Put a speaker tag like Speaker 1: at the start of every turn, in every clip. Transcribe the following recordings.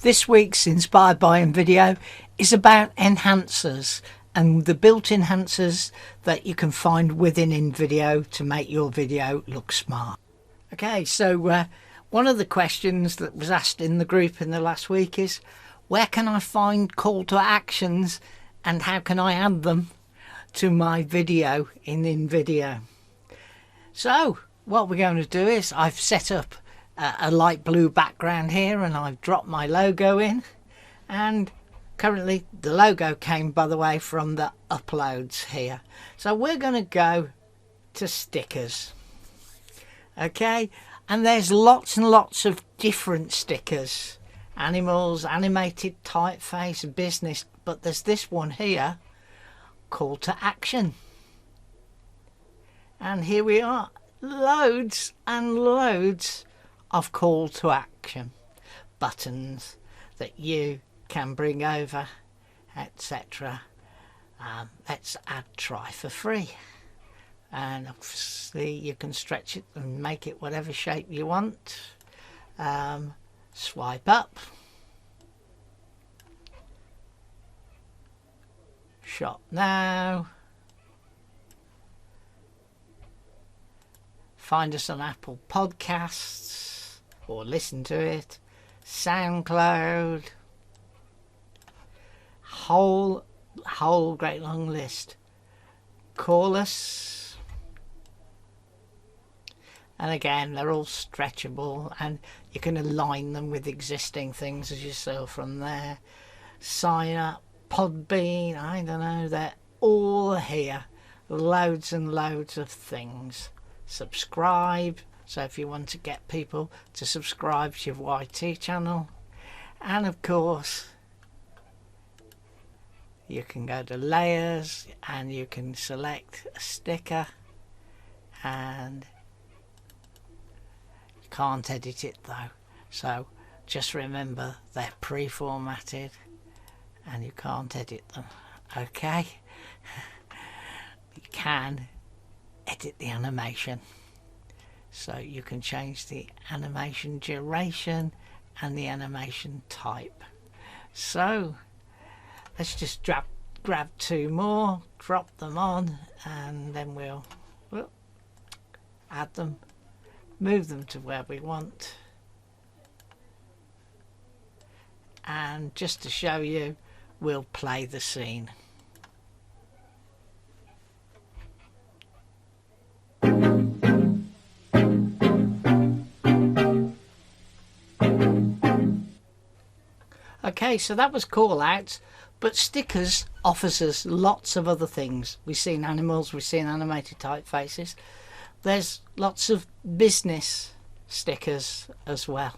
Speaker 1: This week's Inspired by InVideo is about enhancers and the built enhancers that you can find within InVideo to make your video look smart. Okay, so one of the questions that was asked in the group in the last week is, where can I find call to actions and how can I add them to my video in InVideo? So what we're going to do is I've set up a light blue background here and I've dropped my logo in, and currently the logo came, by the way, from the uploads here. So we're going to go to stickers. Okay, and there's lots and lots of different stickers: animals, animated, typeface, business, but there's this one here, call to action. And here we are, loads and loads of call to action buttons that you can bring over, etc. Let's add try for free, and obviously you can stretch it and make it whatever shape you want. Swipe up, shop now, find us on Apple Podcasts or listen to it, SoundCloud, whole great long list. Call us, and again they're all stretchable and you can align them with existing things, as you saw from there. Sign up, Podbean, I don't know, they're all here. Loads and loads of things. Subscribe, so if you want to get people to subscribe to your YT channel. And of course you can go to layers and you can select a sticker, and you can't edit it though, so just remember they're pre-formatted and you can't edit them. Okay, you can edit the animation, so you can change the animation duration and the animation type. So let's just grab two more, drop them on, and then we'll add them, move them to where we want. And just to show you, we'll play the scene. Okay, so that was call outs, but stickers offers us lots of other things. We've seen animals, we've seen animated typefaces. There's lots of business stickers as well.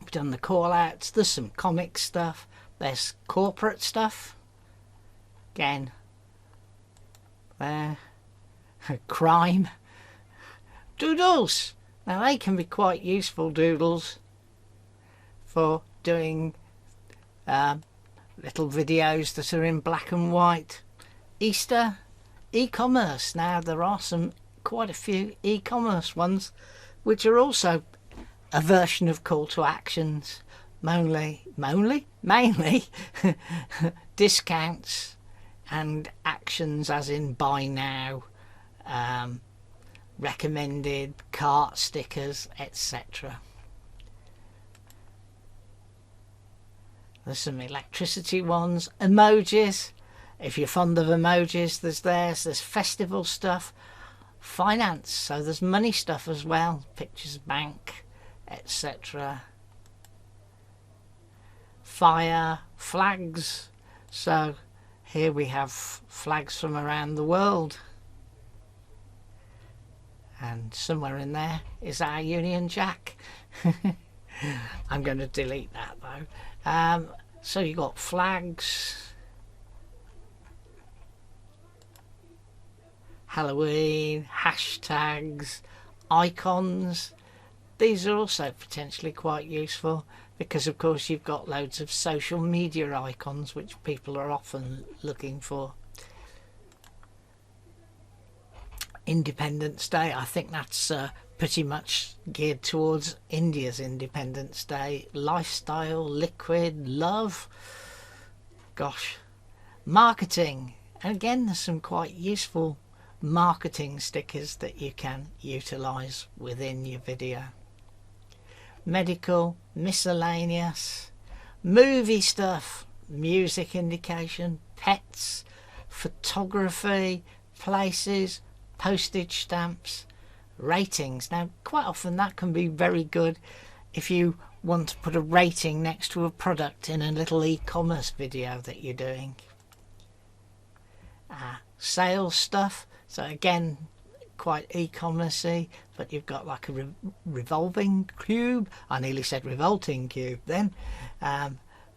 Speaker 1: We've done the call outs, there's some comic stuff, there's corporate stuff. Again, there, crime, doodles. Now they can be quite useful, doodles, for doing little videos that are in black and white. Easter, e-commerce. Now there are quite a few e-commerce ones which are also a version of call to actions, mainly discounts and actions, as in buy now, recommended, cart stickers, etc. There's some electricity ones, emojis. If you're fond of emojis, there's festival stuff, finance, so there's money stuff as well, pictures, bank, etc. Fire, flags, so here we have flags from around the world. And somewhere in there is our Union Jack. I'm going to delete that though. So you got flags, Halloween, hashtags, icons. These are also potentially quite useful because of course you've got loads of social media icons which people are often looking for. Independence Day, I think that's pretty much geared towards India's Independence Day. Lifestyle, liquid, love, gosh, marketing. And again, there's some quite useful marketing stickers that you can utilize within your video. Medical, miscellaneous, movie stuff, music indication, pets, photography, places, postage stamps, ratings. Now quite often that can be very good if you want to put a rating next to a product in a little e-commerce video that you're doing. Sales stuff, so again quite e-commercey, but you've got like a revolving cube. I nearly said revolting cube then.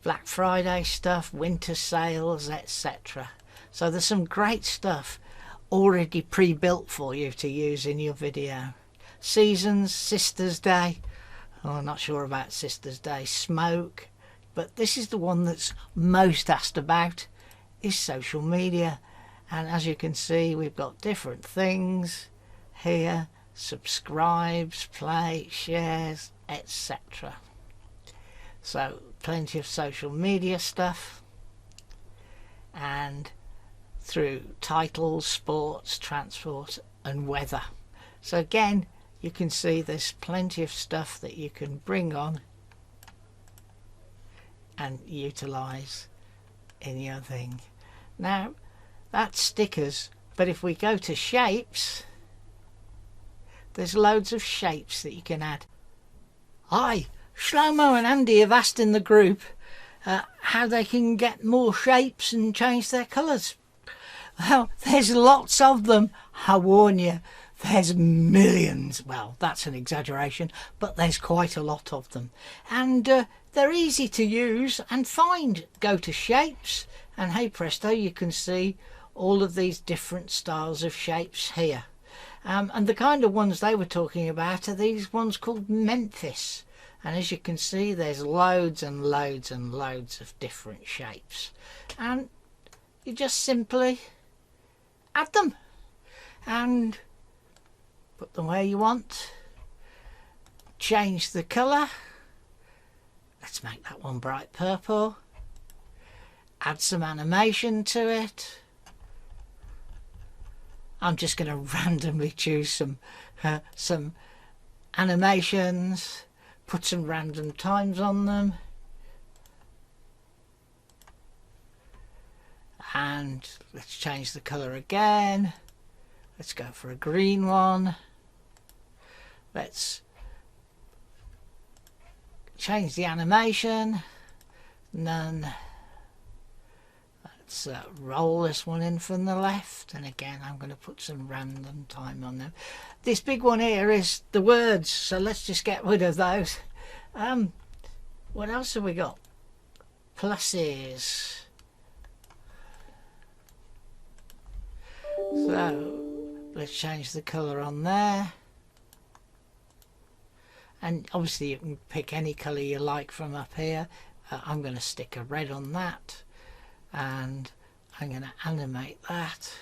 Speaker 1: Black Friday stuff, winter sales, etc. So there's some great stuff already pre-built for you to use in your video. Seasons, Sister's Day, oh, I'm not sure about Sister's Day, smoke, but this is the one that's most asked about, is social media. And as you can see, we've got different things here: subscribes, play, shares, etc. So plenty of social media stuff, and through titles, sports, transport and weather. So again, you can see there's plenty of stuff that you can bring on and utilize in your thing. Now that's stickers, but if we go to shapes, there's loads of shapes that you can add. Hi, Shlomo and Andy have asked in the group how they can get more shapes and change their colours. Well, there's lots of them. I warn you, there's millions. Well, that's an exaggeration, but there's quite a lot of them, and they're easy to use and find. Go to shapes and hey presto, you can see all of these different styles of shapes here, and the kind of ones they were talking about are these ones called Memphis. And as you can see, there's loads and loads and loads of different shapes, and you just simply add them and put them where you want. Change the colour. Let's make that one bright purple. Add some animation to it. I'm just going to randomly choose some animations, put some random times on them, and let's change the colour again. Let's go for a green one. Let's change the animation. None. Let's roll this one in from the left, and again I'm going to put some random time on them. This big one here is the words, so let's just get rid of those. What else have we got? Pluses. So let's change the colour on there, and obviously you can pick any colour you like from up here. I'm going to stick a red on that, and I'm going to animate that,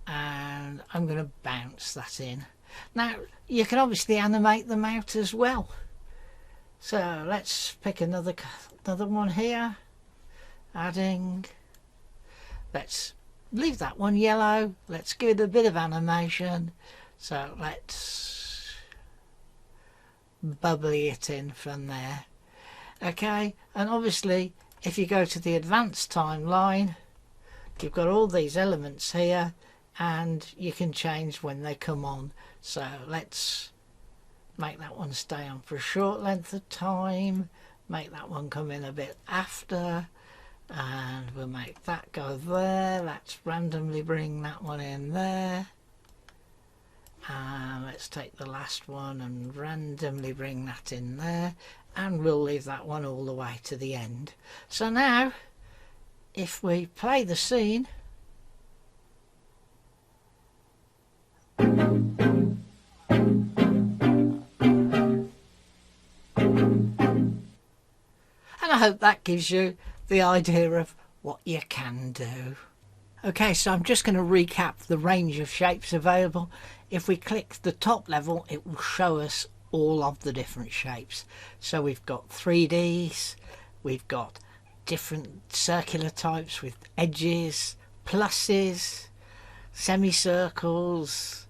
Speaker 1: and I'm going to bounce that in. Now you can obviously animate them out as well, so let's pick another one here. Adding, let's leave that one yellow, let's give it a bit of animation, so let's bubbly it in from there. Okay, and obviously if you go to the advanced timeline, you've got all these elements here and you can change when they come on. So let's make that one stay on for a short length of time, make that one come in a bit after, and we'll make that go there. Let's randomly bring that one in there, and let's take the last one and randomly bring that in there, and we'll leave that one all the way to the end. So now if we play the scene, and I hope that gives you the idea of what you can do. Okay, so I'm just going to recap the range of shapes available. If we click the top level, it will show us all of the different shapes. So we've got 3Ds, we've got different circular types with edges, pluses, semicircles,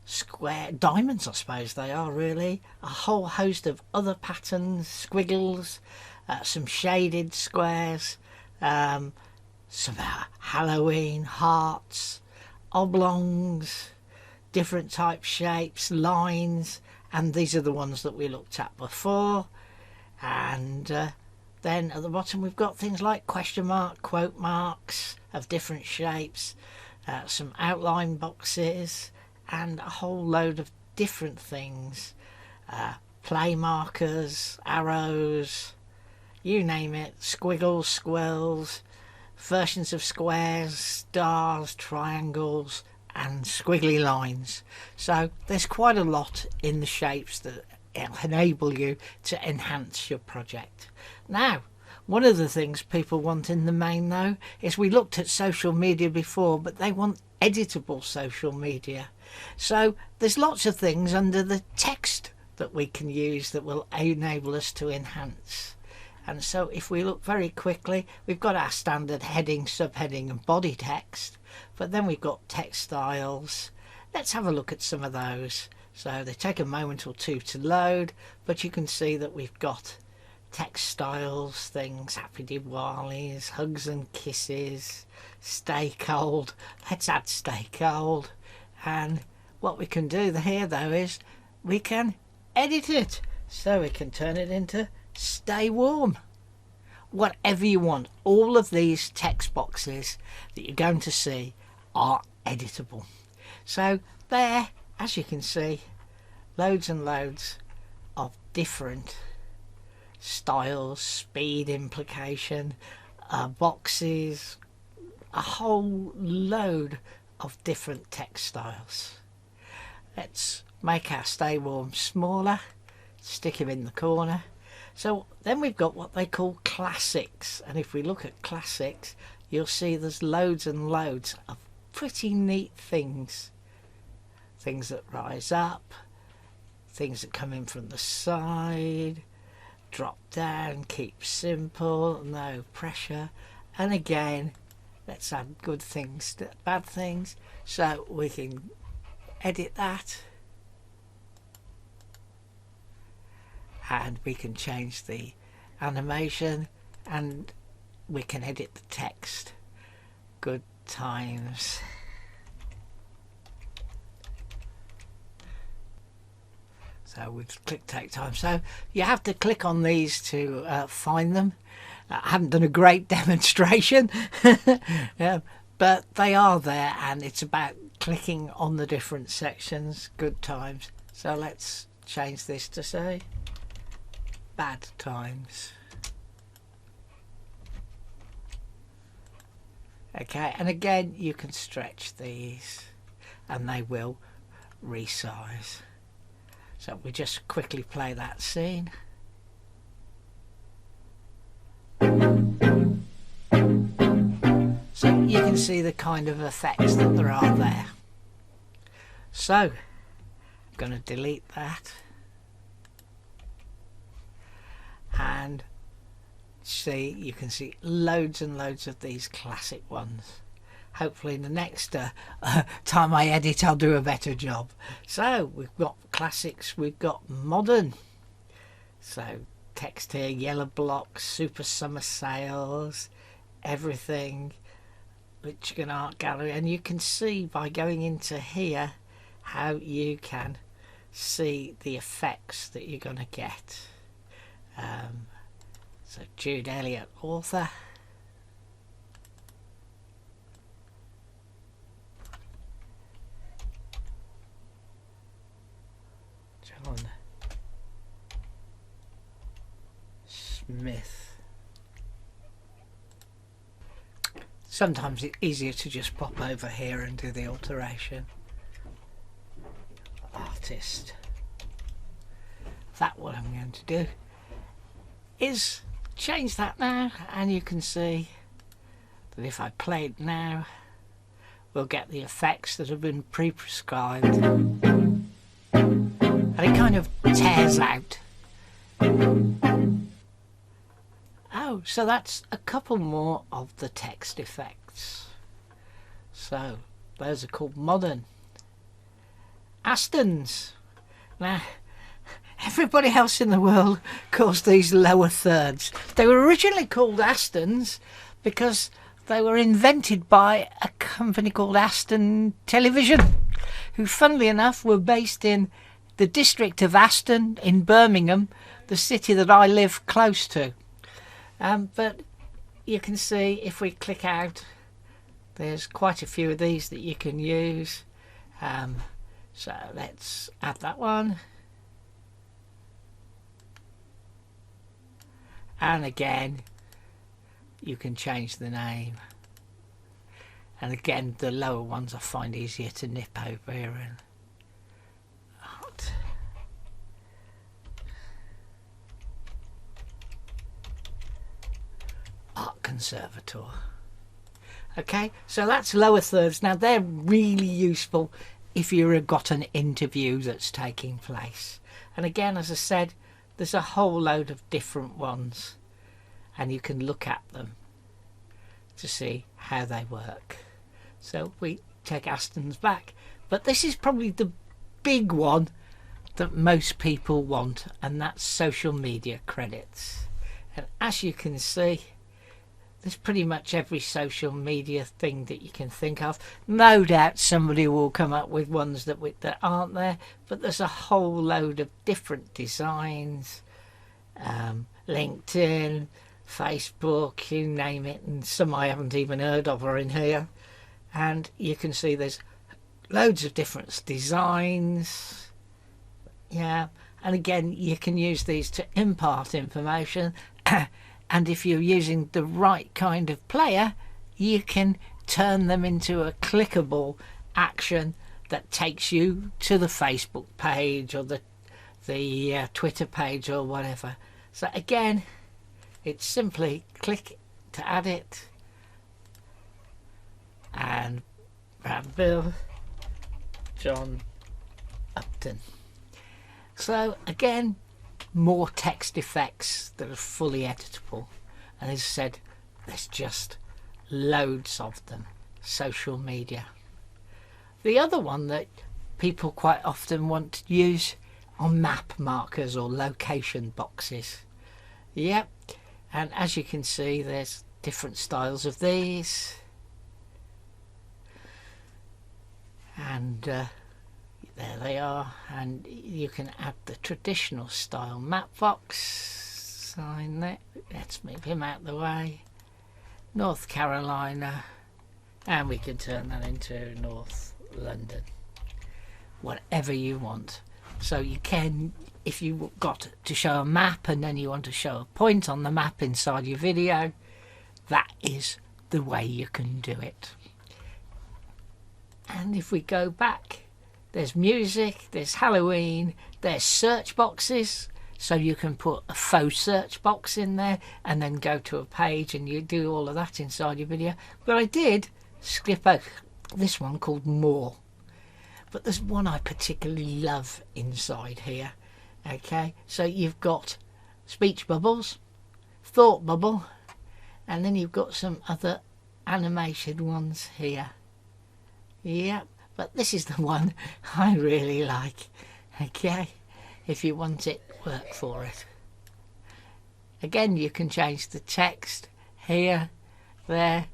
Speaker 1: square diamonds, I suppose they are really, a whole host of other patterns, squiggles, some shaded squares, some Halloween, hearts, oblongs, different type shapes, lines, and these are the ones that we looked at before. And then at the bottom we've got things like question mark, quote marks of different shapes, some outline boxes, and a whole load of different things, play markers, arrows, you name it, squiggles, squirrels, versions of squares, stars, triangles, and squiggly lines. So there's quite a lot in the shapes that enable you to enhance your project. Now, one of the things people want in the main though is, we looked at social media before, but they want editable social media. So there's lots of things under the text that we can use that will enable us to enhance. And so if we look very quickly, we've got our standard heading, subheading and body text, but then we've got text styles. Let's have a look at some of those. So they take a moment or two to load, but you can see that we've got text styles, things, happy Diwalis, hugs and kisses, stay cold. Let's add stay cold. And what we can do here though is we can edit it. So we can turn it into stay warm, whatever you want. All of these text boxes that you're going to see are editable. So there, as you can see, loads and loads of different styles, speed implication, boxes, a whole load of different text styles. Let's make our stay warm smaller, stick him in the corner. So then we've got what they call classics, and if we look at classics, you'll see there's loads and loads of pretty neat things. Things that rise up, things that come in from the side, drop down, keep simple, no pressure. And again, let's add good things to bad things, so we can edit that. And we can change the animation, and we can edit the text. Good times. So we've clicked take time. So you have to click on these to find them. I haven't done a great demonstration, yeah, but they are there, and it's about clicking on the different sections. Good times. So let's change this to say bad times. Okay, and again you can stretch these and they will resize. So we just quickly play that scene. So you can see the kind of effects that there are there. So I'm going to delete that. And see, you can see loads and loads of these classic ones. Hopefully in the next time I edit I'll do a better job. So we've got classics, we've got modern. So text here, yellow blocks, super summer sales, everything, Michigan Art Gallery. And you can see by going into here how you can see the effects that you're going to get. So Jude Elliott, author. John Smith. Sometimes it's easier to just pop over here and do the alteration. Artist. That what I'm going to do is change that now, and you can see But if I play it now, we'll get the effects that have been pre-prescribed. And it kind of tears out. Oh, so that's a couple more of the text effects. So those are called modern. Astons. Now, everybody else in the world calls these lower thirds. They were originally called Astons because they were invented by a company called Aston Television, who funnily enough were based in the district of Aston in Birmingham, the city that I live close to. But you can see if we click out, there's quite a few of these that you can use. So let's add that one. And again, you can change the name. And again, the lower ones I find easier to nip over here. And Art Conservator. Okay, so that's lower thirds. Now they're really useful if you've got an interview that's taking place. And again, as I said, there's a whole load of different ones, and you can look at them to see how they work. So we take Aston's back, but this is probably the big one that most people want, and that's social media credits. And as you can see, there's pretty much every social media thing that you can think of. No doubt somebody will come up with ones that aren't there, but there's a whole load of different designs. LinkedIn, Facebook, you name it, and some I haven't even heard of are in here. And you can see there's loads of different designs. Yeah, and again, you can use these to impart information. And if you're using the right kind of player, you can turn them into a clickable action that takes you to the Facebook page or the Twitter page or whatever. So again, it's simply click to add it, and Bill John Upton. So again, more text effects that are fully editable, and as I said, there's just loads of them. Social media. The other one that people quite often want to use are map markers or location boxes. Yep, and as you can see, there's different styles of these, and there they are. And you can add the traditional style map box sign there. Let's move him out the way. North Carolina, and we can turn that into North London, whatever you want. So you can, if you've got to show a map and then you want to show a point on the map inside your video, that is the way you can do it. And if we go back, there's music, there's Halloween, there's search boxes, so you can put a faux search box in there and then go to a page and you do all of that inside your video. But I did skip out this one called More. But there's one I particularly love inside here. Okay, so you've got speech bubbles, thought bubble, and then you've got some other animated ones here. Yep. But this is the one I really like. Okay, if you want it, work for it. Again, you can change the text here, there,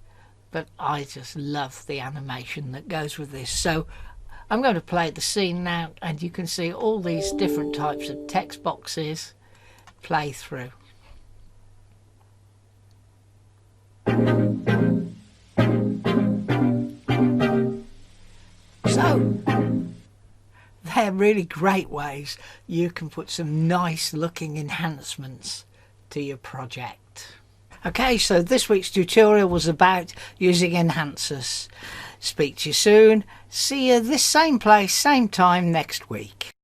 Speaker 1: but I just love the animation that goes with this. So I'm going to play the scene now, and you can see all these different types of text boxes play through. So they're really great ways you can put some nice looking enhancements to your project. Okay, so this week's tutorial was about using enhancers. Speak to you soon. See you this same place, same time next week.